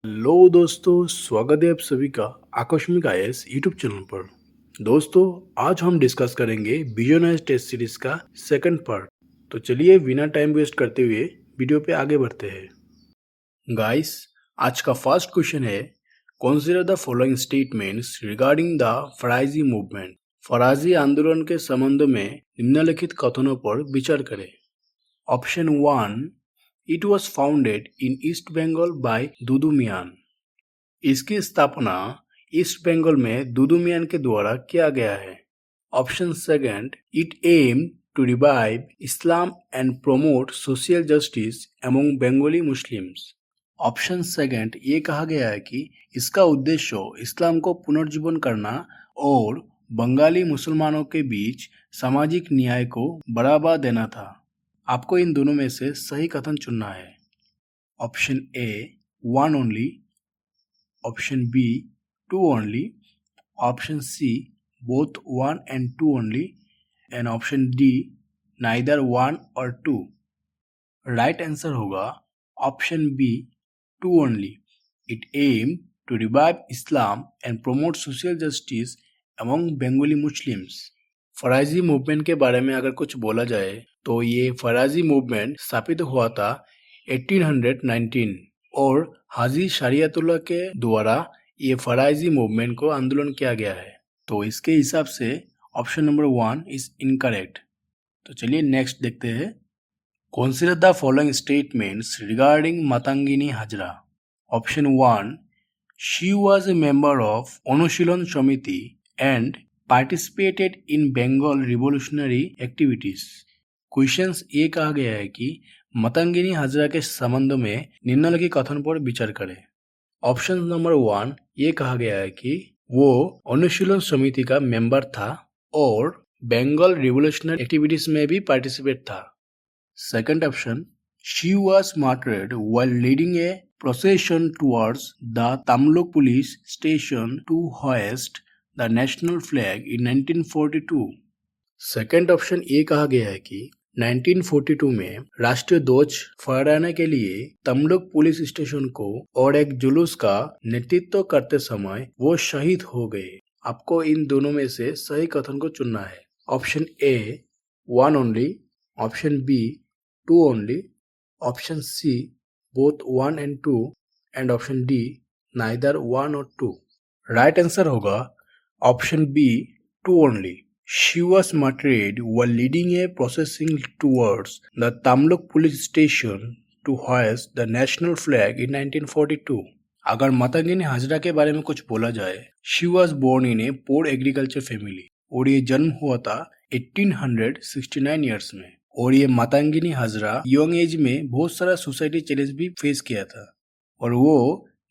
Hello दोस्तों, स्वागत है आप सभी का आकस्मिक आईएएस यूट्यूब चैनल पर। दोस्तों, आज हम डिस्कस करेंगे विजनराइज टेस्ट सीरीज का सेकंड पार्ट। तो चलिए बिना टाइम वेस्ट करते हुए वीडियो पे आगे बढ़ते हैं। गाइस, आज का फर्स्ट क्वेश्चन है, consider the following statements regarding the Faraizi movement. Faraizi आंदोलन के संबंध में निम्नलिखित कथनों पर विचार करें। Option 1, it was founded in East Bengal by Dudu Miyan. इसकी स्थापना ईस्ट बंगाल में दुदू मियान के द्वारा किया गया है। Option second, it aim to revive Islam and promote social justice among Bengali Muslims. Option second, ये कहा गया है कि इसका उद्देश्य इस्लाम को पुनर्जीवन करना और बंगाली मुसलमानों के बीच सामाजिक न्याय को बढ़ावा देना था। आपको इन दोनों में से सही कथन चुनना है। Option A 1 only, option B 2 only, option C both 1 and 2 only, and option D neither 1 और 2। राइट आंसर होगा option B 2 only. It aim to revive Islam and promote social justice among Bengali Muslims. Faraizi movement के बारे में अगर कुछ बोला जाए तो ये फराजी मूवमेंट स्थापित हुआ था 1819 और हाजी शरियतुल्लाह के द्वारा ये फराजी मूवमेंट को आंदोलन किया गया है। तो इसके हिसाब से ऑप्शन नंबर 1 इज इनकरेक्ट। तो चलिए नेक्स्ट देखते हैं। Consider the following statements regarding Matangini Hazra. Option 1, she was a member of Anushilan Samiti and participated in Bengal revolutionary activities. Questions ये कहा गया है कि मतंगिनी हाजरा के संबंध में निम्नलिखित कथन पर विचार करें। ऑप्शन नंबर 1, ये कहा गया है कि वो अनुशीलन समिति का मेंबर था और बंगाल रिवोल्यूशनरी एक्टिविटीज में भी पार्टिसिपेट था। Second option, she was martyred while leading a procession towards the Tamlok police station to hoist the national flag in 1942। Second option ये कहा गया है कि 1942 में राष्ट्रीय ध्वज फहराने के लिए तमलुक पुलिस स्टेशन को और एक जुलूस का नेतृत्व करते समय वो शहीद हो गए। आपको इन दोनों में से सही कथन को चुनना है। Option A 1 only, option B 2 only, option C both 1 and 2, and option D neither 1 or 2। Right answer होगा option B 2 only. She was martyred while leading a procession towards the Tamluk police station to hoist the national flag in 1942। अगर मातंगिनी हाजरा के बारे में कुछ बोला जाए, she was born in a poor agriculture family और ये जन्म हुआ था 1869 ईयर्स में। और ये मातंगिनी हाजरा यंग एज में बहुत सारा सोसाइटी चैलेंज भी फेस किया था और वो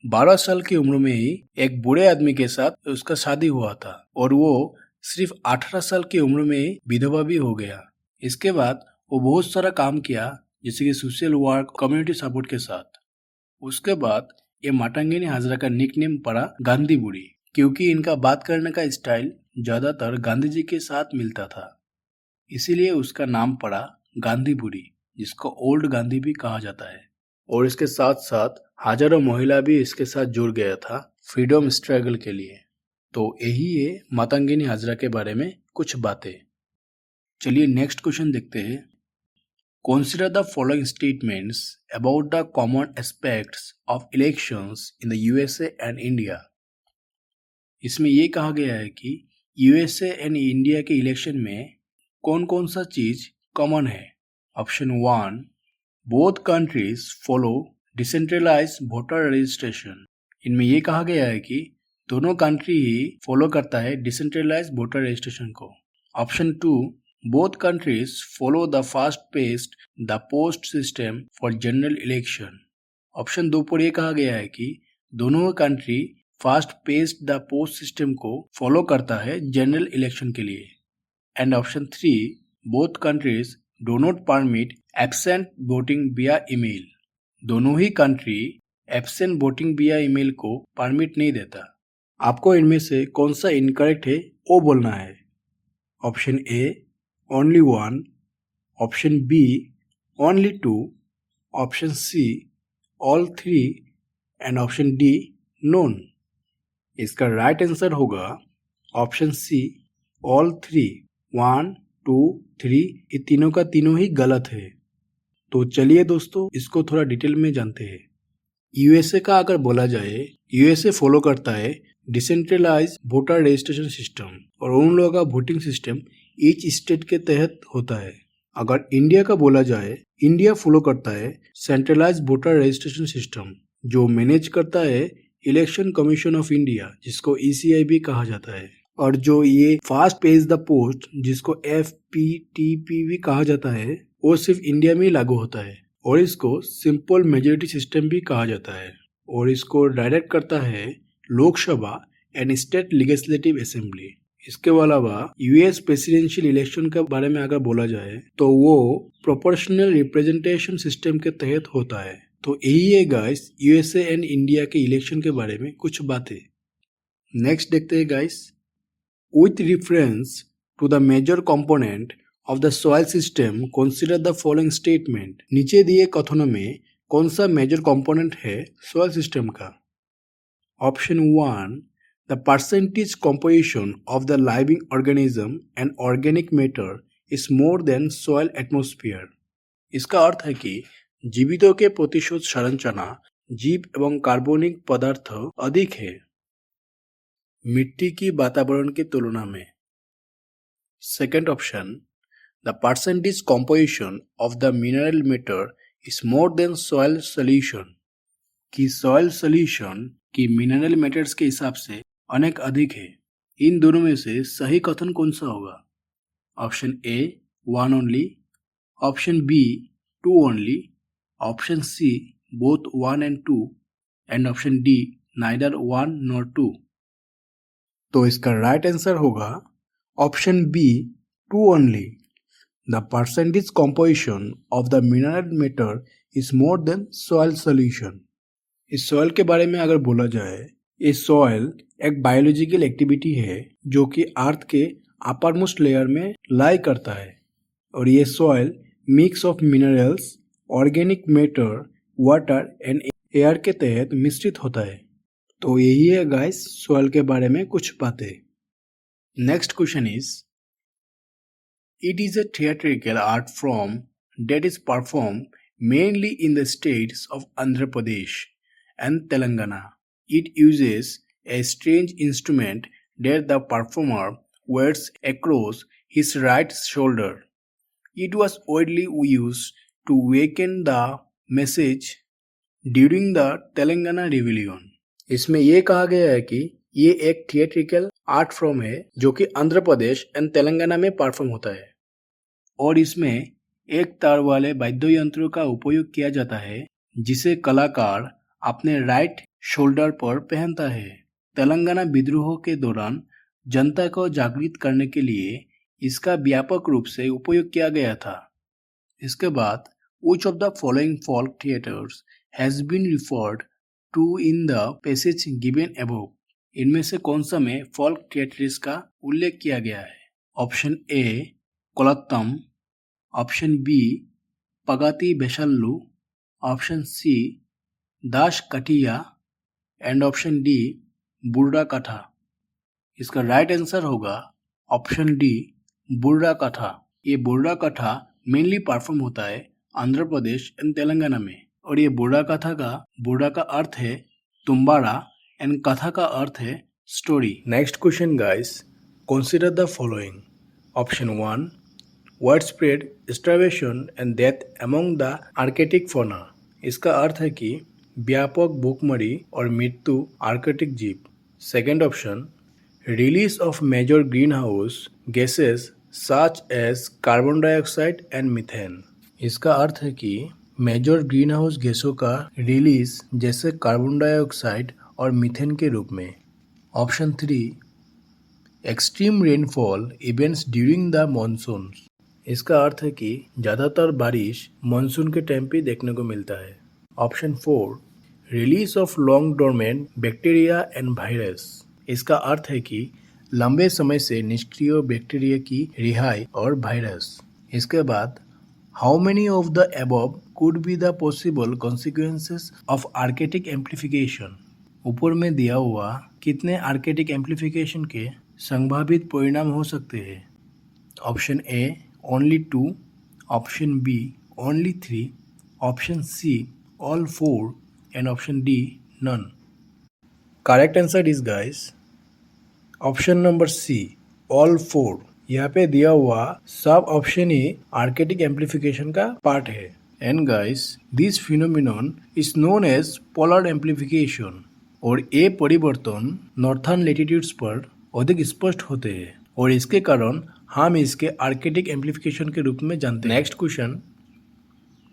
12 साल की उम्र में ही एक बुरे आदमी के साथ उसका शादी हुआ था और वो सिर्फ 18 साल की उम्र में ही विधवा भी हो गया। इसके बाद वो बहुत सारा काम किया, जैसे कि सोशल वर्क, कम्युनिटी सपोर्ट के साथ। उसके बाद ये मातंगिनी हाजरा का निकनेम पड़ा गांधी बुढ़ी, क्योंकि इनका बात करने का स्टाइल ज्यादातर गांधी जी के साथ मिलता था, इसीलिए उसका नाम पड़ा गांधी बुढ़ी, जिसको ओल्ड गांधी भी कहा जाता है। और इसके साथ साथ हजारों महिला भी इसके साथ जुड़ गया था फ्रीडम स्ट्रगल के लिए। तो यही है मातंगिनी हाजरा के बारे में कुछ बातें। चलिए नेक्स्ट क्वेश्चन देखते हैं। Consider the following statements about the common aspects of elections in the USA and India. इसमें यह कहा गया है कि यूएसए एंड इंडिया के इलेक्शन में कौन कौन सा चीज कॉमन है। Option 1, both countries follow decentralize voter registration. इनमें यह कहा गया है कि दोनों कंट्री ही फॉलो करता है डिसेंट्रलाइज वोटर रजिस्ट्रेशन को। Option 2, both countries follow the fast paced the post system for general election. Option 2 पर यह कहा गया है कि दोनों country fast paced the post system को फॉलो करता है जनरल इलेक्शन के लिए। And option 3, both countries do not permit absent voting via email. दोनों ही country absent voting via email को परमिट नहीं देता। आपको इनमें से कौन सा इनकरेक्ट है वो बोलना है। Option A only 1, option B only 2, option C all 3, and option D none. इसका राइट आंसर होगा ऑप्शन सी ऑल थ्री। 1, 2, 3 ये तीनों का तीनों ही गलत है। तो चलिए दोस्तों इसको थोड़ा डिटेल में जानते हैं। यूएसए का अगर बोला जाए, यूएसए फॉलो करता है डिसेंट्रलाइज वोटर रजिस्ट्रेशन सिस्टम और उन लोगों का वोटिंग सिस्टम ईच स्टेट के तहत होता है। अगर इंडिया का बोला जाए, इंडिया फॉलो करता है सेंट्रलाइज वोटर रजिस्ट्रेशन सिस्टम जो मैनेज करता है इलेक्शन कमीशन ऑफ इंडिया जिसको ईसीआई भी कहा जाता है। और जो ये फास्ट पेज द पोस्ट जिसको FPTP भी कहा जाता है वो सिर्फ इंडिया में ही लागू होता है और इसको सिंपल मेजोरिटी सिस्टम भी कहा जाता है और इसको डायरेक्ट करता है Lok Sabha and state legislative assembly. इसके अलावा यूएस प्रेसिडेंशियल इलेक्शन के बारे में अगर बोला जाए तो वो प्रोपोर्शनल रिप्रेजेंटेशन सिस्टम के तहत होता है। तो यही है गाइस यूएसए एंड इंडिया के इलेक्शन के बारे में कुछ बातें। नेक्स्ट देखते हैं guys, with reference to the major component of the soil system, consider the following statement। नीचे दिए कथनों में कौन सा मेजर कंपोनेंट है soil system का? Option 1, the percentage composition of the living organism and organic matter is more than soil atmosphere। इसका अर्थ है कि जीवितों के प्रतिशत संरचना जीव एवं कार्बनिक पदार्थ अधिक है मिट्टी की वातावरण की तुलना में। Second option, the percentage composition of the mineral matter is more than soil solution कि सॉइल सोल्यूशन की मिनरल मैटर्स के हिसाब से अनेक अधिक है। इन दोनों में से सही कथन कौन सा होगा? Option A 1 only, option B 2 only, option C both 1 and 2 and option D neither 1 nor 2। तो इसका राइट आंसर होगा option B 2 only. The percentage composition of the mineral matter is more than soil solution. इस soil के बारे में अगर बोला जाए, ये सॉइल एक बायोलॉजिकल एक्टिविटी है जो कि अर्थ के अपर मोस्ट लेयर में लाई करता है और ये soil mix of minerals, organic matter, water and air के तहत मिश्रित होता है। तो यही है गाइस सॉइल के बारे में कुछ बातें। Next question is, it is a theatrical art form that is perform mainly in the states of Andhra Pradesh and Telangana. It uses a strange instrument that the performer wears across his right shoulder. It was widely used to awaken the message during the Telangana Rebellion. इसमें यह कहा गया है कि ये एक theatrical art form है जो कि आंध्र प्रदेश एंड तेलंगाना में परफॉर्म होता है और इसमें एक तार वाले वाद्य यंत्रों का उपयोग किया जाता है जिसे कलाकार अपने राइट शोल्डर पर पहनता है। तेलंगाना विद्रोह के दौरान जनता को जागृत करने के लिए इसका व्यापक रूप से उपयोग किया गया था। इसके बाद which of the following folk theatres has been referred to in the passage given above? इनमें से कौन सा में फोल्क थिएटर्स का उल्लेख किया गया है? Option A Kolattam, option B Pagati Veshalu, option C Dash Kathiya and option D Burra Katha. इसका राइट आंसर होगा ऑप्शन डी बुर्रा कथा। ये बुर्रा कथा मेनली परफॉर्म होता है आंध्र प्रदेश एंड तेलंगाना में और ये बुर्रा का अर्थ है तुम्बाड़ा एंड कथा का अर्थ है story. Next question guys, consider the following. Option 1, wide spread starvation and death among the Arctic fauna. इसका अर्थ है कि व्यापक भूखमरी और मृत्यु आर्कटिक जीव। Second option, release of major greenhouse gases such as carbon dioxide and methane. इसका अर्थ है कि मेजर ग्रीन हाउस गैसों का रिलीज जैसे कार्बन डाइऑक्साइड और मीथेन के रूप में। Option 3, extreme rainfall events during the monsoon. इसका अर्थ है कि ज़्यादातर बारिश मानसून के टाइम पे देखने को मिलता है। Option 4, release of long dormant bacteria and virus. इसका अर्थ है कि लंबे समय से निष्क्रिय बैक्टीरिया की रिहाई और वायरस। इसके बाद how many of the above could be the possible consequences of archaic amplification? ऊपर में दिया हुआ कितने आर्केटिक एम्प्लीफिकेशन के संभावित परिणाम हो सकते हैं? Option A only 2, option B only 3, option C all 4 and option D none. Correct answer is guys option number C all 4. यहाँ पे दिया हुआ सब ऑप्शन ही आर्केटिक एम्प्लीफिकेशन का पार्ट है. And guys this phenomenon is known as polar amplification. और ये परिवर्तन नॉर्थर्न लेटिट्यूड्स पर अधिक स्पष्ट होते हैं और इसके कारण हम इसके आर्केटिक एम्प्लीफिकेशन के रूप में जानते हैं. Next question,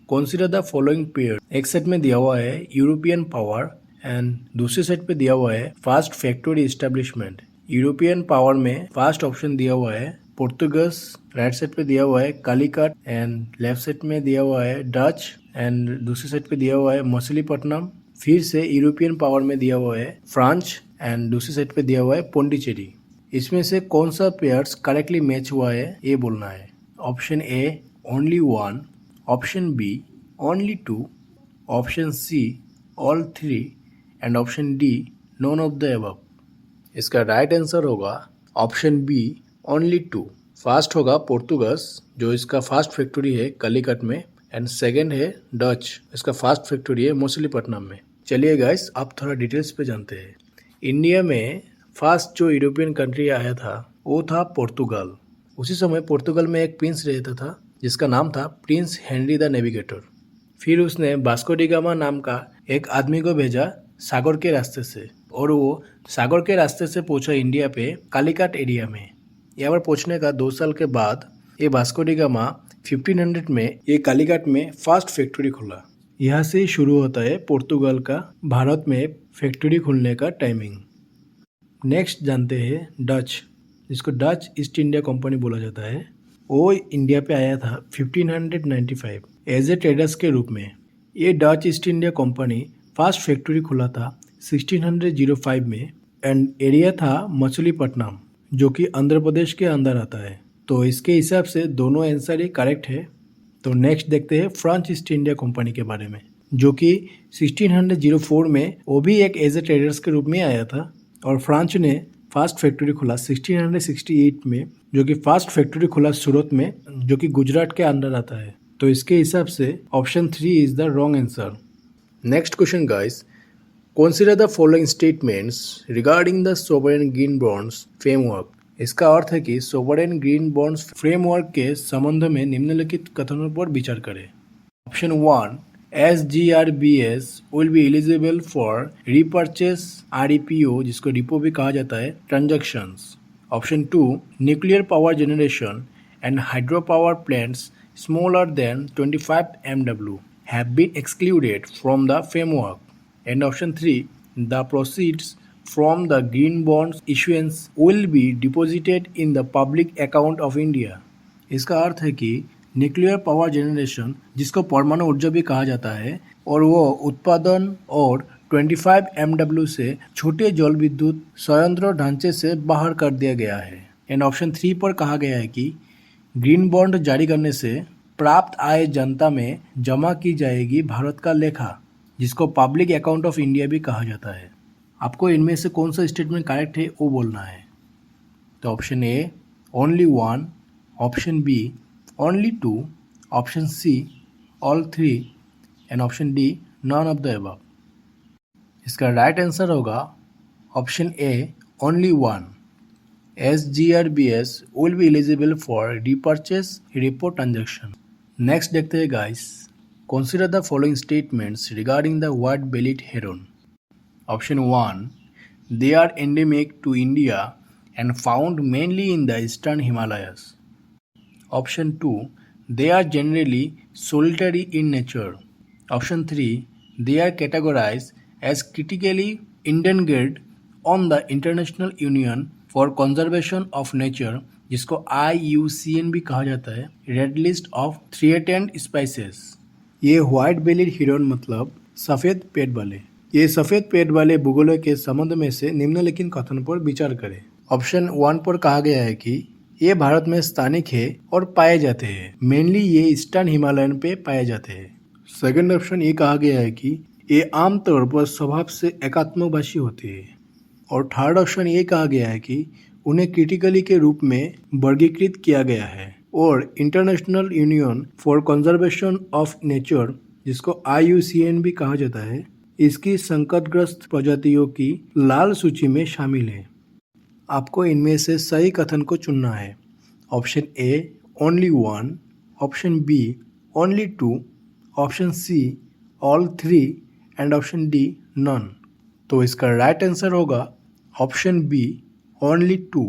consider the following pair. एक सेट में दिया हुआ है यूरोपियन पावर एंड दूसरे सेट पे दिया हुआ है fast factory establishment. European power में फर्स्ट ऑप्शन दिया हुआ है पोर्तुगस, राइट साइड पे दिया हुआ है कालीकट एंड लेफ्ट साइड में दिया हुआ है डच एंड दूसरे साइड पे दिया हुआ है मछलीपट्टनम. फिर से यूरोपियन पावर में दिया हुआ है फ्रांच एंड दूसरी साइड पे दिया हुआ है पोंडिचेरी. इसमें से कौन सा पेयर्स करेक्टली मैच हुआ है ये बोलना है. Option A only 1, option B only 2, option C all 3 and option D none of the above. इसका राइट आंसर होगा ऑप्शन बी ओनली 2. फर्स्ट होगा पोर्तुगस जो इसका फास्ट फैक्ट्री है कालीकट में एंड सेकेंड है डच, इसका फास्ट फैक्ट्री है मछलीपट्टनम में. चलिए गाइस अब थोड़ा डिटेल्स पे जानते हैं. इंडिया में फर्स्ट जो यूरोपियन कंट्री आया था वो था पोर्तुगाल. उसी समय पोर्तुगाल में एक प्रिंस रहता था जिसका नाम था प्रिंस हेनरी द नेविगेटर. फिर उसने वास्को डी गामा नाम का एक आदमी को भेजा सागर के रास्ते से और वो सागर के रास्ते से पहुंचा इंडिया पे कालीकट एरिया में. यहाँ पर पहुंचने का 2 साल के बाद ये वास्को डी गामा 1500 में ये कालीकट में फर्स्ट फैक्ट्री खोला. यहाँ से शुरू होता है पोर्तुगाल का भारत में फैक्ट्री खोलने का टाइमिंग. नेक्स्ट जानते हैं डच, जिसको डच ईस्ट इंडिया कंपनी बोला जाता है. वो इंडिया पे आया था 1595 एज ए ट्रेडर्स के रूप में. ये Dutch east India company first factory खोला था 1605 में एंड एरिया था मछलीपट्टनम जो कि आंध्र प्रदेश के अंदर आता है. तो इसके हिसाब से दोनों आंसर ही करेक्ट है. तो नेक्स्ट देखते हैं फ्रेंच ईस्ट इंडिया कंपनी के बारे में जो कि 1604 में वो भी एक एज ए ट्रेडर्स के रूप में आया था और फ्रांच ने फर्स्ट फैक्ट्री खोला 1668 में जो कि फर्स्ट फैक्ट्री खोला सूरत में जो कि गुजरात के अंदर आता है. तो इसके हिसाब से option 3 is the wrong answer. Next question guys, consider the following statements regarding the sovereign green bonds framework. इसका अर्थ है कि सोवरेन ग्रीन बॉन्ड्स फ्रेमवर्क के संबंध में निम्नलिखित कथनों पर विचार करें. Option 1, SGRBS will be eligible for repurchase REPO जिसको रिपो भी कहा जाता है transactions. Option 2, nuclear power generation and hydro power plants smaller than 25 MW have been excluded from the framework. And option 3, the proceeds from the green bonds issuance will be deposited in the public account of India. इसका अर्थ है कि nuclear power generation जिसको परमाणु ऊर्जा भी कहा जाता है और वो उत्पादन और 25 MW से छोटे जल विद्युत संयंत्र ढांचे से बाहर कर दिया गया है. एंड ऑप्शन 3 पर कहा गया है कि ग्रीन बॉन्ड जारी करने से प्राप्त आय जनता में जमा की जाएगी भारत का लेखा जिसको पब्लिक अकाउंट ऑफ इंडिया भी कहा जाता है. आपको इनमें से कौन सा स्टेटमेंट करेक्ट है वो बोलना है. तो option A only 1, option B only 2, option C all 3 and option D none of the above. इसका राइट आंसर होगा option A only 1. SGRBS will be eligible for repurchase repo transaction. Next देखते हैं guys, consider the following statements regarding the white bellied heron. Option 1, they are endemic to India and found mainly in the eastern Himalayas. Option 2, they are generally solitary in nature. Option 3, they are categorized as critically endangered on the International Union for Conservation of Nature जिसको IUCN भी कहा जाता है red list of threatened spices. ये white bellied हिरन मतलब सफ़ेद पेट वाले. ये सफ़ेद पेट वाले भूगोलों के संबंध में से निम्नलिखित कथन पर विचार करें. ऑप्शन 1 पर कहा गया है कि ये भारत में स्थानिक है और पाए जाते हैं। मेनली ये ईस्टर्न हिमालयन पे पाए जाते हैं। सेकंड ऑप्शन ये कहा गया है कि ये आमतौर पर स्वभाव से एकात्मभाषी होते हैं। और थर्ड ऑप्शन ये कहा गया है कि उन्हें क्रिटिकली के रूप में वर्गीकृत किया गया है। और international union for conservation of nature, जिसको IUCN भी कहा जाता है, इसकी संकटग्रस्त प्रजातियों की लाल सूची में शामिल है। आपको इनमें से सही कथन को चुनना है। Option A only 1, option B only 2, option C all 3 and option D none. तो इसका राइट आंसर होगा ऑप्शन बी ओनली 2।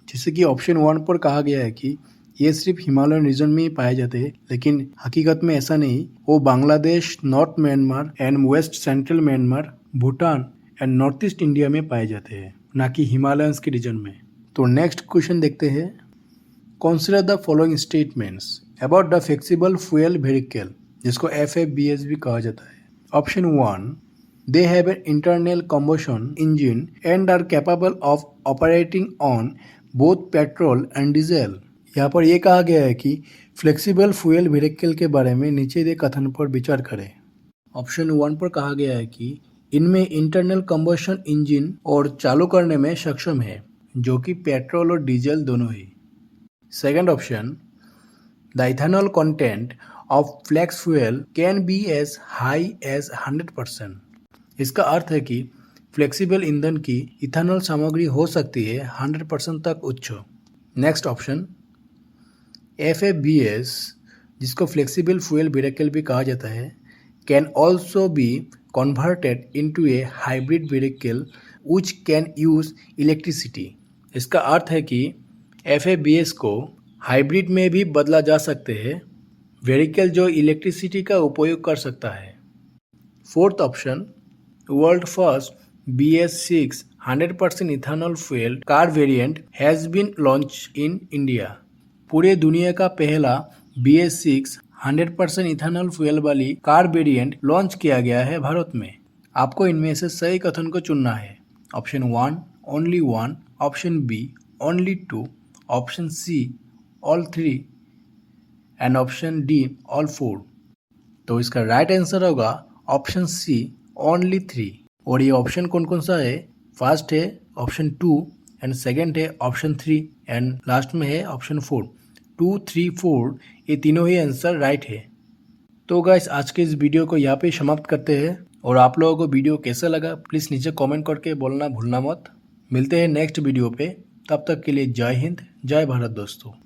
जैसे कि ऑप्शन 1 पर कहा गया है कि ये सिर्फ हिमालयन रीजन में ही पाए जाते हैं, लेकिन हकीकत में ऐसा नहीं। वो Bangladesh, north Myanmar and west central Myanmar, Bhutan and north east India में पाए जाते हैं, ना कि हिमालयंस के रीजन में। तो नेक्स्ट क्वेश्चन देखते हैं। Consider the following statements about the flexible fuel vehicle, जिसको FFVS भी कहा जाता है। Option 1, they have an internal combustion engine and are capable of operating on both petrol and diesel। यहाँ पर यह कहा गया है कि फ्लेक्सिबल फ्यूल व्हीकल के बारे में नीचे दिए कथन पर विचार करें। ऑप्शन 1 पर कहा गया है कि इनमें इंटरनल कंबशन इंजन और चालू करने में सक्षम है, जो कि पेट्रोल और डीजल दोनों ही। Second option, the ethanol content of flex fuel can be as high as 100%। इसका अर्थ है कि फ्लेक्सिबल ईंधन की इथेनॉल सामग्री हो सकती है 100% तक उच्च। नेक्स्ट ऑप्शन, FFVS, जिसको फ्लेक्सिबल फ्यूल व्हीकल भी कहा जाता है, can also be converted into A hybrid vehicle which can use electricity. इसका अर्थ है कि FFVS को हाइब्रिड में भी बदला जा सकते हैं, व्हीकल जो इलेक्ट्रिसिटी का उपयोग कर सकता है। Fourth option, world first BS6 100% ethanol fuel car variant has been launch in India. पूरे दुनिया का पहला BS6 100% इथेनॉल फ्यूल वाली कार वेरिएंट लॉन्च किया गया है भारत में। आपको इनमें से सही कथन को चुनना है। Option 1 only 1, option B only 2, option C all 3 and option D all 4। तो इसका राइट आंसर होगा ऑप्शन सी ओनली 3। और ये ऑप्शन कौन कौन सा है? फर्स्ट है ऑप्शन 2 एंड सेकंड है ऑप्शन 3 एंड लास्ट में है ऑप्शन 4। 2, 3, 4 ये तीनों ही आंसर राइट है। तो गाइस, आज के इस वीडियो को यहाँ पे समाप्त करते हैं। और आप लोगों को वीडियो कैसा लगा प्लीज़ नीचे कमेंट करके बोलना भूलना मत। मिलते हैं नेक्स्ट वीडियो पे, तब तक के लिए जय हिंद, जय भारत दोस्तों।